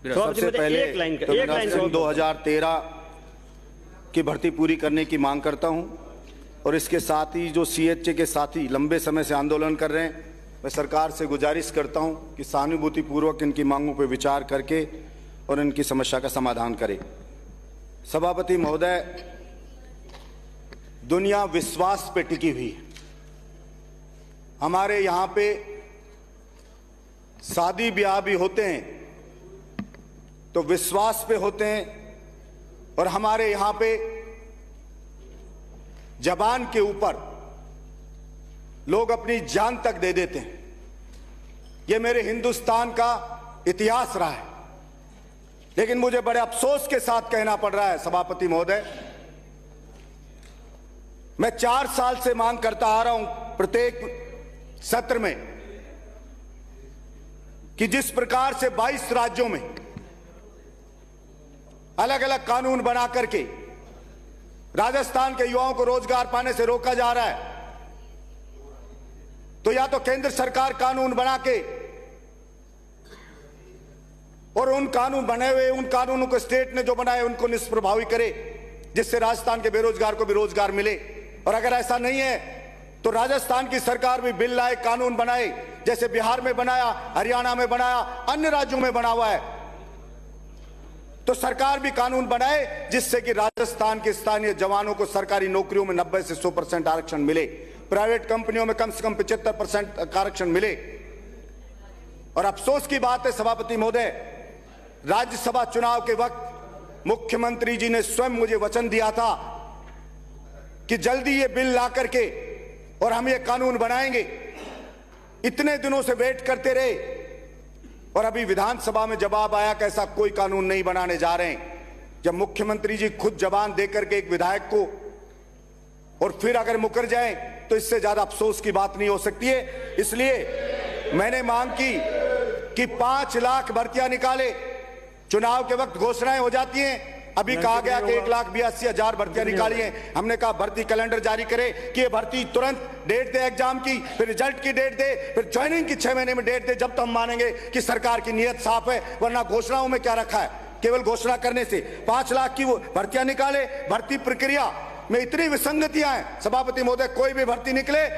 सबसे पहले सन 2013 की भर्ती पूरी करने की मांग करता हूं और इसके साथ ही जो सीएचए के साथी लंबे समय से आंदोलन कर रहे हैं, मैं सरकार से गुजारिश करता हूं कि सहानुभूतिपूर्वक इनकी मांगों पर विचार करके और इनकी समस्या का समाधान करें। सभापति महोदय, दुनिया विश्वास पे टिकी हुई है। हमारे यहाँ पे शादी ब्याह भी होते हैं तो विश्वास पे होते हैं और हमारे यहाँ पे जबान के ऊपर लोग अपनी जान तक दे देते हैं। ये मेरे हिंदुस्तान का इतिहास रहा है। लेकिन मुझे बड़े अफसोस के साथ कहना पड़ रहा है सभापति महोदय, मैं 4 साल से मांग करता आ रहा हूं प्रत्येक सत्र में कि जिस प्रकार से 22 राज्यों में अलग अलग कानून बना करके राजस्थान के युवाओं को रोजगार पाने से रोका जा रहा है, तो या तो केंद्र सरकार कानून बना के और उन कानून बने हुए उन कानूनों को स्टेट ने जो बनाए उनको निष्प्रभावी करे, जिससे राजस्थान के बेरोजगार को भी रोजगार मिले। और अगर ऐसा नहीं है तो राजस्थान की सरकार भी बिल लाए, कानून बनाए, जैसे बिहार में बनाया, हरियाणा में बनाया, अन्य राज्यों में बना हुआ है। तो सरकार भी कानून बनाए जिससे कि राजस्थान के स्थानीय जवानों को सरकारी नौकरियों में 90 से 100% आरक्षण मिले, प्राइवेट कंपनियों में कम से कम 75% आरक्षण मिले। और अफसोस की बात है सभापति महोदय, राज्यसभा चुनाव के वक्त मुख्यमंत्री जी ने स्वयं मुझे वचन दिया था कि जल्दी ये बिल ला करके और हम ये कानून बनाएंगे। इतने दिनों से वेट करते रहे और अभी विधानसभा में जवाब आया कि ऐसा कोई कानून नहीं बनाने जा रहे हैं। जब मुख्यमंत्री जी खुद जबान देकर के एक विधायक को और फिर अगर मुकर जाए तो इससे ज्यादा अफसोस की बात नहीं हो सकती है। इसलिए मैंने मांग की कि 5 लाख भर्तियां निकाले। चुनाव के वक्त घोषणाएं हो जाती हैं, अभी कहा गया कि 1,82,000 भर्तियां निकाली हैं। हमने कहा भर्ती कैलेंडर जारी करे कि ये भर्ती तुरंत डेट दे एग्जाम की, फिर रिजल्ट की डेट दे, फिर ज्वाइनिंग की 6 महीने में डेट दे, जब तो हम मानेंगे कि सरकार की नीयत साफ है। वरना घोषणाओं में क्या रखा है, केवल घोषणा करने से 5 लाख की वो भर्तियां निकाले। भर्ती प्रक्रिया में इतनी विसंगतियां हैं सभापति महोदय, कोई भी भर्ती निकले,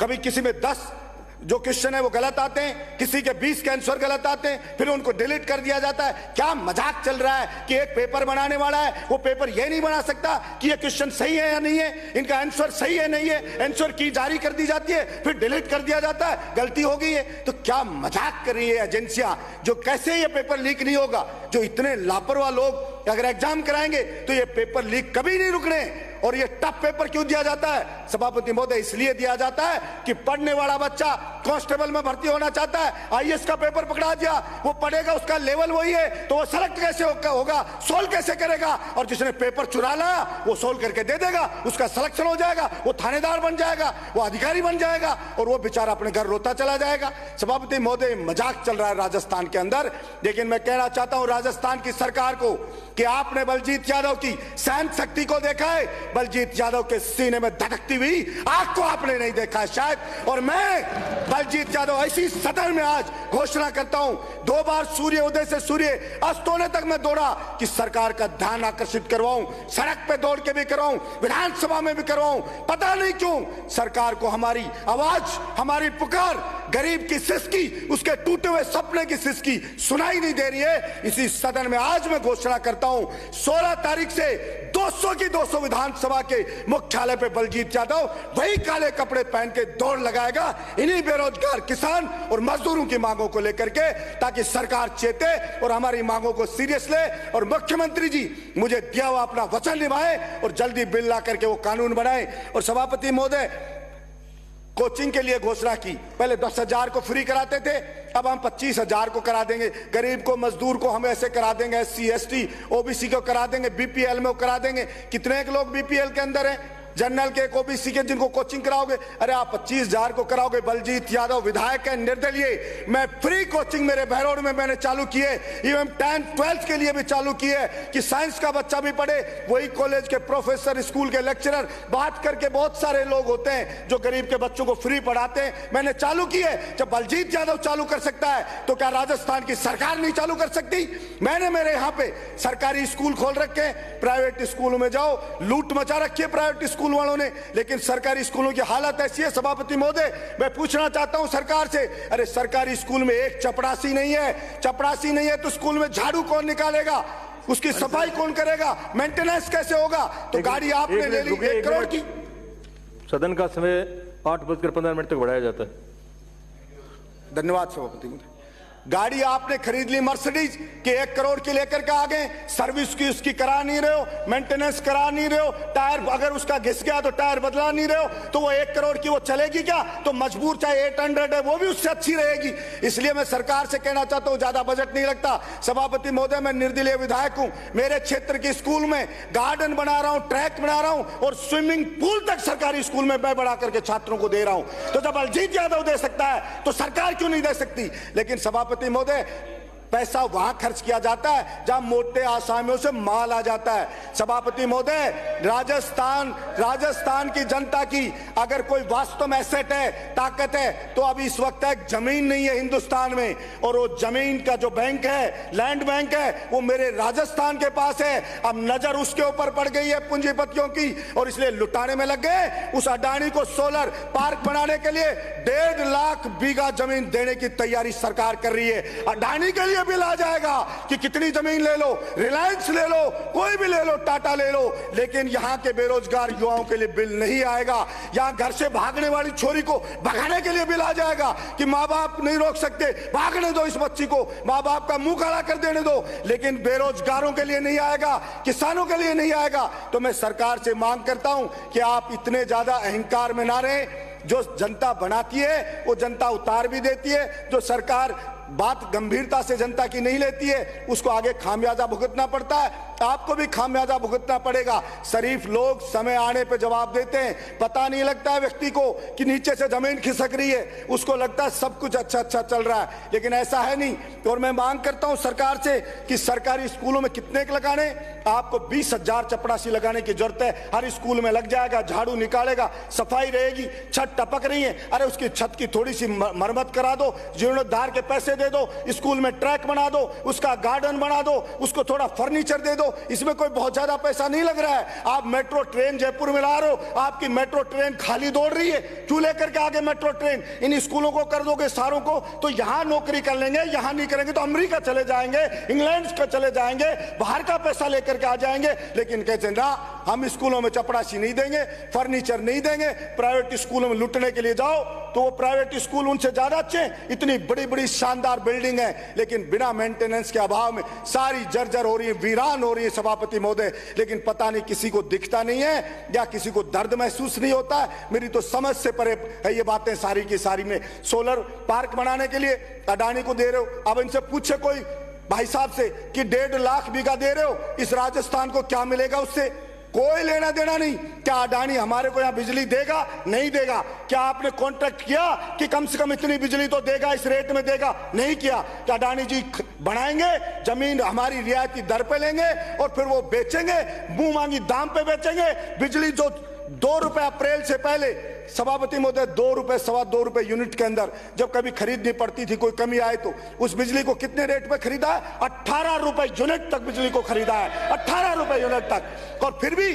कभी किसी में 10 जो क्वेश्चन है वो गलत आते हैं, किसी के 20 के आंसर गलत आते हैं, फिर उनको डिलीट कर दिया जाता है। क्या मजाक चल रहा है कि एक पेपर बनाने वाला है वो पेपर ये नहीं बना सकता कि ये क्वेश्चन सही है या नहीं है, इनका आंसर सही है नहीं है, आंसर की जारी कर दी जाती है, फिर डिलीट कर दिया जाता है, गलती हो गई है। तो क्या मजाक कर रही है एजेंसियां, जो कैसे ये पेपर लीक नहीं होगा। जो इतने लापरवाह लोग अगर एग्जाम कराएंगे तो ये पेपर लीक कभी नहीं रुकने। और ये टफ पेपर क्यों दिया जाता है सभापति महोदय, इसलिए दिया जाता है कि पढ़ने वाला बच्चा कांस्टेबल में भर्ती होना चाहता है, आईएएस का पेपर पकड़ा दिया, वो पढ़ेगा, उसका लेवल वही है, तो वो सेलेक्ट कैसे होगा, सोल्व कैसे करेगा। और जिसने पेपर चुरा लाया वो सोल्व करके दे देगा, उसका सिलेक्शन हो जाएगा, वो थानेदार बन जाएगा, वो अधिकारी बन जाएगा और वो बेचारा अपने घर रोता चला जाएगा। सभापति महोदय, मजाक चल रहा है राजस्थान के अंदर। लेकिन मैं कहना चाहता हूं राजस्थान की सरकार को कि आपने बलजीत यादव की सहन शक्ति को देखा है, बलजीत यादव के सीने में धड़कती हुई आग को आपने नहीं देखा है शायद। और मैं बलजीत यादव ऐसी सदन में आज घोषणा करता हूं, 2 बार सूर्य उदय से सूर्य अस्त होने तक मैं दौड़ा कि सरकार का ध्यान आकर्षित करवाऊं, सड़क पे दौड़ के भी करवाऊं, विधानसभा में भी करवाऊं। पता नहीं क्यों सरकार को हमारी आवाज, हमारी पुकार, गरीब की सिसकी, उसके टूटे हुए सपने की सिसकी सुनाई नहीं दे रही है। इसी सदन में आज मैं घोषणा करता हूं 16 तारीख से 200 की 200 विधानसभा के मुख्यालय पे बलजीत यादव वही काले कपड़े पहन के दौड़ लगाएगा इन्हीं बेरोजगार किसान और मजदूरों की मांगों को लेकर के, ताकि सरकार चेते और हमारी मांगों को सीरियस ले और मुख्यमंत्री जी मुझे दिया हुआ अपना वचन निभाए और जल्दी बिल ला करके वो कानून बनाए। और सभापति महोदय, कोचिंग के लिए घोषणा की, पहले 10,000 को फ्री कराते थे, अब हम 25,000 को करा देंगे। गरीब को, मजदूर को हम ऐसे करा देंगे, SC ST OBC को करा देंगे, BPL में करा देंगे। कितने लोग BPL के अंदर हैं? जनरल के, एक ओबीसी के जिनको कोचिंग कराओगे, अरे आप 25,000 को कराओगे। बलजीत यादव विधायक है, निर्दलीय, मैं फ्री कोचिंग मेरे बहरौड़ में मैंने चालू की है, इवन 10th 12th के लिए भी चालू की है कि साइंस का बच्चा भी पढ़े। वही कॉलेज के प्रोफेसर, स्कूल के लेक्चरर, बात करके बहुत सारे लोग होते हैं जो गरीब के बच्चों को फ्री पढ़ाते हैं, मैंने चालू की है। जब बलजीत यादव चालू कर सकता है तो क्या राजस्थान की सरकार नहीं चालू कर सकती? मैंने मेरे यहां पे सरकारी स्कूल खोल रखे हैं, प्राइवेट स्कूलों में जाओ, लूट मचा रखी है प्राइवेट स्कूल वालों ने, लेकिन सरकारी स्कूलों की हालत ऐसी है। सभापति महोदय, मैं पूछना चाहता हूं सरकार से, अरे सरकारी स्कूल में एक चपरासी नहीं है, चपरासी नहीं है तो स्कूल में झाड़ू कौन निकालेगा, उसकी सफाई कौन करेगा, मेंटेनेंस कैसे होगा? तो गाड़ी आपने ले ली 1 करोड़ की। सदन का समय 8:15 तक बढ़ाया जाता है। धन्यवाद सभापति महोदय। गाड़ी आपने खरीद ली मर्सिडीज के 1 करोड़ की लेकर के आ गए, सर्विस की उसकी करा नहीं रहे हो, मेंटेनेंस करा नहीं रहे हो, टायर अगर उसका घिस गया तो टायर बदला नहीं रहे हो, तो वो 1 करोड़ की वो चलेगी क्या? तो मजबूर चाहे 800 है वो भी उससे अच्छी रहेगी। इसलिए मैं सरकार से कहना चाहता हूं, ज्यादा बजट नहीं लगता। सभापति महोदय, मैं निर्दलीय विधायक हूं, मेरे क्षेत्र के स्कूल में गार्डन बना रहा हूं, ट्रैक बना रहा हूं और स्विमिंग पूल तक सरकारी स्कूल में मैं बना करके छात्रों को दे रहा हूं। तो जब बलजीत यादव दे सकता है तो सरकार क्यों नहीं दे सकती? लेकिन सभापति महोदय, पैसा वहां खर्च किया जाता है जहां मोटे आसामियों से माल आ जाता है। सभापति महोदय, राजस्थान की जनता की अगर कोई वास्तव में एसेट है, ताकत है, तो अभी इस वक्त एक जमीन नहीं है हिंदुस्तान में, और वो जमीन का जो बैंक है, लैंड बैंक है, वो मेरे राजस्थान के पास है। अब नजर उसके ऊपर पड़ गई है पूंजीपतियों की, और इसलिए लुटाने में लग गए। उस अडानी को सोलर पार्क बनाने के लिए 1.5 लाख बीघा जमीन देने की तैयारी सरकार कर रही है। अडानी के लिए बिल आ जाएगा कि कितनी जमीन ले लो, रिलायंस ले लो, कोई भी ले लो, टाटा ले लो, लेकिन यहां के बेरोजगार युवाओं के लिए बिल नहीं आएगा। यहां घर से भागने वाली छोरी को भगाने के लिए बिल आ जाएगा कि मां बाप नहीं रोक सकते, भागने दो इस बच्ची को, मां बाप का मुंह काला कर देने दो, लेकिन बेरोजगारों के लिए नहीं आएगा, किसानों के लिए नहीं आएगा। तो मैं सरकार से मांग करता हूं कि आप इतने ज्यादा अहंकार में ना रहें। जो जनता बनाती है वो जनता उतार भी देती है, जो सरकार बात गंभीरता से जनता की नहीं लेती है उसको आगे खामियाजा भुगतना पड़ता है। आपको भी खामियाजा भुगतना पड़ेगा। शरीफ लोग समय आने पे जवाब देते हैं, पता नहीं लगता है व्यक्ति को कि नीचे से जमीन खिसक रही है, उसको लगता है सब कुछ अच्छा अच्छा चल रहा है, लेकिन ऐसा है नहीं। और मैं मांग करता हूं सरकार से कि सरकारी स्कूलों में कितने लगाने, आपको 20,000 चपरासी लगाने की जरूरत है। हर स्कूल में लग जाएगा, झाड़ू निकालेगा, सफाई रहेगी। छत टपक रही है, अरे उसकी छत की थोड़ी सी मरम्मत करा दो, जीर्णोद्धार के पैसे दे दो, स्कूल में ट्रैक बना दो, उसका गार्डन बना दो, उसको थोड़ा फर्नीचर दे दो। इसमें कोई बहुत ज्यादा पैसा नहीं लग रहा है। आप मेट्रो ट्रेन जयपुर में ला रहे हो, आपकी मेट्रो ट्रेन खाली दौड़ रही है, क्यों लेकर के आगे मेट्रो ट्रेन? इन स्कूलों को कर दोगे सारों को, तो यहां नौकरी कर लेंगे, यहां नहीं करेंगे तो अमेरिका चले जाएंगे, इंग्लैंड का चले जाएंगे, बाहर का पैसा लेकर के आ जाएंगे। लेकिन कहते ना, हम स्कूलों में चपरासी नहीं देंगे, फर्नीचर नहीं देंगे। प्राइवेट स्कूलों में लुटने के लिए जाओ तो वो प्राइवेट स्कूल उनसे ज्यादा अच्छे, इतनी बड़ी बड़ी शानदार बिल्डिंग है, लेकिन बिना मेंटेनेंस के अभाव में सारी जर्जर हो रही है, वीरान हो रही है सभापति महोदय। लेकिन पता नहीं किसी को दिखता नहीं है या किसी को दर्द महसूस नहीं होता है। मेरी तो समझ से परे है ये बातें सारी की सारी। में सोलर पार्क बनाने के लिए अडानी को दे रहे हो, अब इनसे पूछे कोई भाई साहब से कि 1.5 लाख बीघा दे रहे हो, इस राजस्थान को क्या मिलेगा उससे? कोई लेना देना नहीं। क्या अडानी हमारे को यहां बिजली देगा? नहीं देगा। क्या आपने कॉन्ट्रैक्ट किया कि कम से कम इतनी बिजली तो देगा, इस रेट में देगा? नहीं किया। क्या अडानी जी बनाएंगे, जमीन हमारी रियायती दर पे लेंगे और फिर वो बेचेंगे, मुंह मांगी दाम पे बेचेंगे? बिजली जो 2 रुपए अप्रैल से पहले सभापति महोदय 2 रुपए, 2.25 रुपए यूनिट के अंदर जब कभी खरीदनी पड़ती थी, कोई कमी आए तो उस बिजली को कितने रेट पे खरीदा है? 18 रुपए यूनिट तक बिजली को खरीदा है, 18 रुपए यूनिट तक। और फिर भी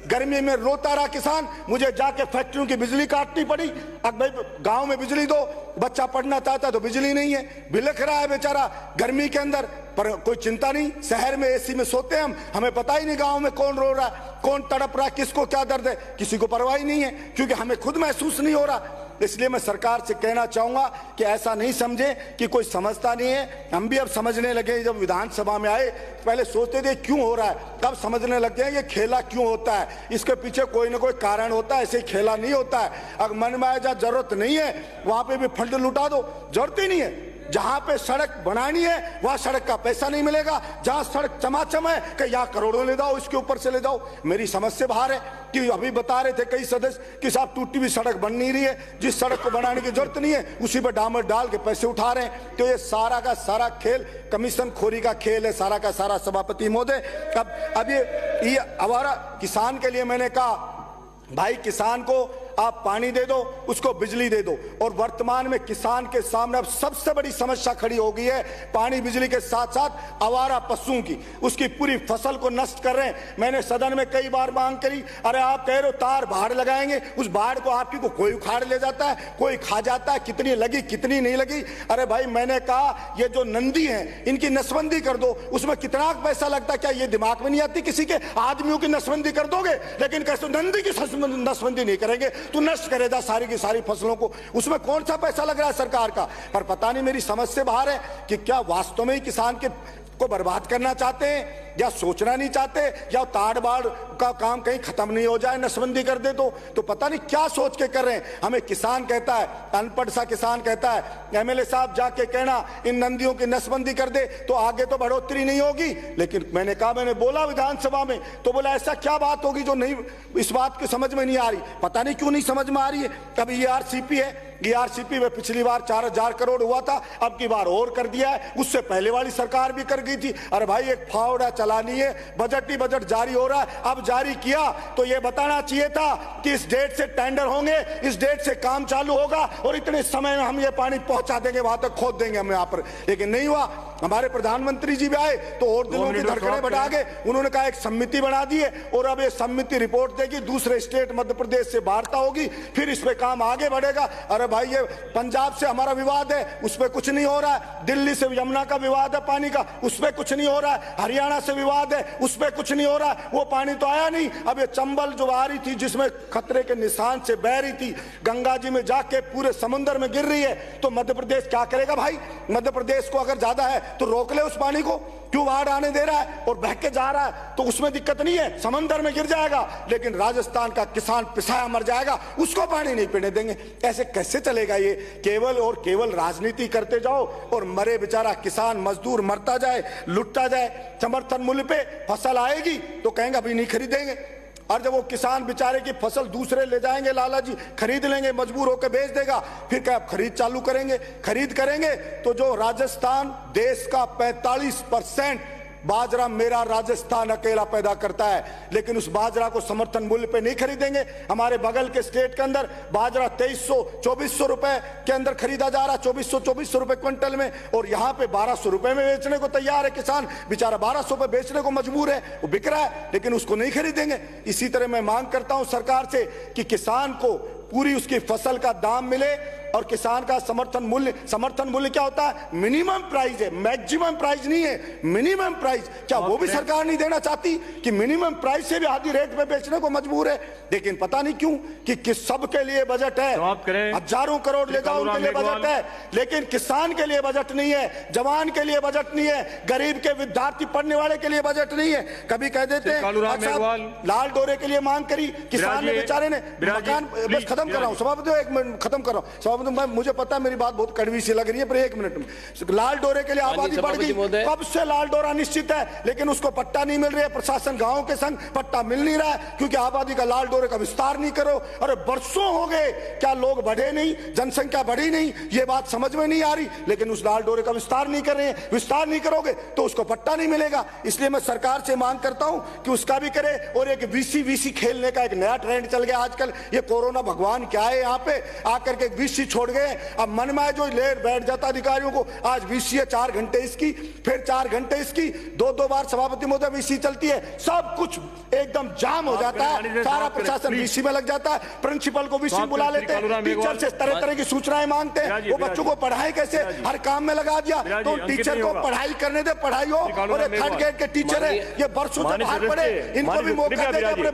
गर्मी में रोता रहा किसान, मुझे जाके फैक्ट्रियों की बिजली काटनी पड़ी। अब भाई गांव में बिजली दो, बच्चा पढ़ना चाहता तो बिजली नहीं है, बिलख रहा है बेचारा गर्मी के अंदर, पर कोई चिंता नहीं। शहर में एसी में सोते हैं हम, हमें पता ही नहीं गांव में कौन रो रहा है, कौन तड़प रहा है, किसको क्या दर्द है, किसी को परवाह ही नहीं है, क्योंकि हमें खुद महसूस नहीं हो रहा। इसलिए मैं सरकार से कहना चाहूंगा कि ऐसा नहीं समझे कि कोई समझता नहीं है। हम भी अब समझने लगे, जब विधानसभा में आए पहले सोचते थे क्यों हो रहा है, तब समझने लग गए ये खेला क्यों होता है, इसके पीछे कोई ना कोई कारण होता है, ऐसे खेला नहीं होता है। अगर मन में आए जहाँ जरूरत नहीं है वहां पे भी फंड लुटा दो, जरूरत ही नहीं है। जहां पे सड़क बनानी है वहां सड़क का पैसा नहीं मिलेगा, जहां सड़क चमाचम है कि यहाँ करोड़ों ले जाओ, इसके ऊपर से ले जाओ। मेरी समझ से बाहर है कि अभी बता रहे थे कई सदस्य कि साहब टूटी हुई सड़क बन नहीं रही है, जिस सड़क को बनाने की जरूरत नहीं है उसी पर डामर डाल के पैसे उठा रहे हैं। तो ये सारा का सारा खेल कमीशन खोरी का खेल है, सारा का सारा। सभापति महोदय, अब ये हमारा किसान के लिए मैंने कहा भाई किसान को आप पानी दे दो, उसको बिजली दे दो। और वर्तमान में किसान के सामने अब सबसे बड़ी समस्या खड़ी हो गई है पानी बिजली के साथ साथ आवारा पशुओं की, उसकी पूरी फसल को नष्ट कर रहे हैं। मैंने सदन में कई बार मांग करी, अरे आप कह रहे हो तार बाढ़ लगाएंगे, उस बाढ़ को आपकी को कोई उखाड़ ले जाता है, कोई खा जाता है, कितनी लगी कितनी नहीं लगी। अरे भाई मैंने कहा ये जो नंदी हैं इनकी नसबंदी कर दो, उसमें कितना पैसा लगता है, क्या ये दिमाग में नहीं आती किसी के? आदमियों की नसबंदी कर दोगे लेकिन कैसे नंदी की नसबंदी नहीं करेंगे, तो नष्ट करेगा सारी की सारी फसलों को, उसमें कौन सा पैसा लग रहा है सरकार का? पर पता नहीं मेरी समझ से बाहर है कि क्या वास्तव में ही किसान के को बर्बाद करना चाहते हैं या सोचना नहीं चाहते, या ताड़ बाड़ का काम कहीं खत्म नहीं हो जाए, नसबंदी कर दे तो पता नहीं क्या सोच के कर रहे हैं। हमें किसान कहता है, अनपढ़ सा किसान कहता है एमएलए साहब जाके कहना इन नंदियों की नसबंदी कर दे तो आगे तो बढ़ोतरी नहीं होगी। लेकिन मैंने कहा, मैंने बोला विधानसभा में तो बोला ऐसा क्या बात होगी जो नहीं, इस बात की समझ में नहीं आ रही। पता नहीं क्यों नहीं समझ में आ रही है। कभी ईआरसीपी है, ईआरसीपी में पिछली बार 4000 करोड़ हुआ था, अब की बार और कर दिया है, उससे पहले वाली सरकार भी कर गई थी। अरे भाई एक फावड़ा चलानी है, बजट ही बजट जारी हो रहा है, अब जारी किया तो ये बताना चाहिए था कि इस डेट से टेंडर होंगे, इस डेट से काम चालू होगा और इतने समय में हम ये पानी पहुंचा देंगे, वहां तक खोद देंगे हम यहाँ पर। लेकिन नहीं हुआ। हमारे प्रधानमंत्री जी भी आए तो और दिनों की धड़कनें बढ़ा के उन्होंने कहा एक समिति बना दी है और अब ये समिति रिपोर्ट देगी, दूसरे स्टेट मध्य प्रदेश से वार्ता होगी, फिर इस पे काम आगे बढ़ेगा। अरे भाई ये पंजाब से हमारा विवाद है, उस पर कुछ नहीं हो रहा है, दिल्ली से यमुना का विवाद है पानी का, उस पर कुछ नहीं हो रहा है, हरियाणा से विवाद है, उस पर कुछ नहीं हो रहा है, वो पानी तो आया नहीं। अब ये चंबल जो आ रही थी जिसमें खतरे के निशान से बह रही थी, गंगा जी में जाके पूरे समुद्र में गिर रही है, तो मध्य प्रदेश क्या करेगा भाई? मध्य प्रदेश को अगर ज्यादा है तो रोक ले उस पानी को, क्यों बाढ़ आने दे रहा है? और बह के जा रहा है तो उसमें दिक्कत नहीं है, समंदर में गिर जाएगा, लेकिन राजस्थान का किसान पिसाया मर जाएगा, उसको पानी नहीं पीने देंगे। ऐसे कैसे चलेगा? ये केवल और केवल राजनीति करते जाओ और मरे बेचारा किसान मजदूर मरता जाए, लुटता जाए। समर्थन मूल्य पे फसल आएगी तो कहेंगे अभी नहीं खरीदेंगे, और जब वो किसान बेचारे की फसल दूसरे ले जाएंगे, लाला जी खरीद लेंगे, मजबूर होकर बेच देगा, फिर क्या खरीद चालू करेंगे? खरीद करेंगे तो जो राजस्थान देश का 45% बाजरा मेरा राजस्थान अकेला पैदा करता है, लेकिन उस बाजरा को समर्थन मूल्य पे नहीं खरीदेंगे। हमारे बगल के स्टेट के अंदर बाजरा 2300-2400 रुपए के अंदर खरीदा जा रहा है, 2400 रुपए क्विंटल में, और यहाँ पे 1200 रुपए में बेचने को तैयार है किसान, बेचारा 1200 पे बेचने को मजबूर है, वो बिक रहा है लेकिन उसको नहीं खरीदेंगे। इसी तरह मैं मांग करता हूं सरकार से कि किसान को पूरी उसकी फसल का दाम मिले और किसान का समर्थन मूल्य क्या होता है? मिनिमम प्राइस है, मैक्सिमम प्राइस नहीं है, मिनिमम प्राइस। क्या वो भी सरकार नहीं देना चाहती कि मिनिमम प्राइस से भी आधी रेट पे बेचने को मजबूर है? लेकिन पता नहीं क्यों कि सबके लिए बजट है, हजारों करोड़ ले जाओ उनके लिए बजट है, लेकिन किसान के लिए बजट नहीं है, जवान के लिए बजट नहीं है, गरीब के विद्यार्थी पढ़ने वाले के लिए बजट नहीं है। कभी कह देते हैं लाल डोरे के लिए मांग करी, किसान ने बेचारे ने मकान, बस खत्म कर रहा हूं सभापति, एक मिनट खत्म कर रहा हूं सभापति, मुझे पता है मेरी बात बहुत कड़वी सी लग रही है पर एक मिनट में, लाल डोरे के लिए आबादी बढ़ गई, कब से लाल डोरा निश्चित है लेकिन उसको पट्टा नहीं मिल रही है, प्रशासन गांव के संग पट्टा मिल नहीं रहा है क्योंकि आबादी का लाल डोरे का विस्तार नहीं करो। अरे बरसों हो गए, क्या लोग बढ़े नहीं, जनसंख्या बढ़ी नहीं, ये बात समझ में नहीं आ रही, लेकिन उस लाल डोरे का विस्तार नहीं कर रहे हैं। विस्तार नहीं करोगे तो उसको पट्टा नहीं मिलेगा। इसलिए मैं सरकार से मांग करता हूं कि उसका भी करे। और एक वीसी खेलने का एक नया ट्रेंड चल गया आजकल, ये कोरोना भगवान क्या है, यहाँ पे आकर के वीसी छोड़ गए। अब मन में जो लेट बैठ जाता अधिकारियों को, आज वीसी है 4 घंटे इसकी, फिर 4 घंटे इसकी, 2-2 बार सभापति महोदय वीसी चलती है, सब कुछ एकदम जाम हो जाता है, सारा प्रशासन वीसी में लग जाता है, प्रिंसिपल को वीसी बुला लेते हैं, टीचर से तरह तरह की सूचनाएं मांगते हैं, वो बच्चों को पढ़ाई कैसे हर काम में लगा दिया, तो टीचर को पढ़ाई करने दे, पढ़ाई हो। और 3rd ग्रेड के टीचर है, ये बरसों से बाहर पड़े, इनको भी मौका दे अपने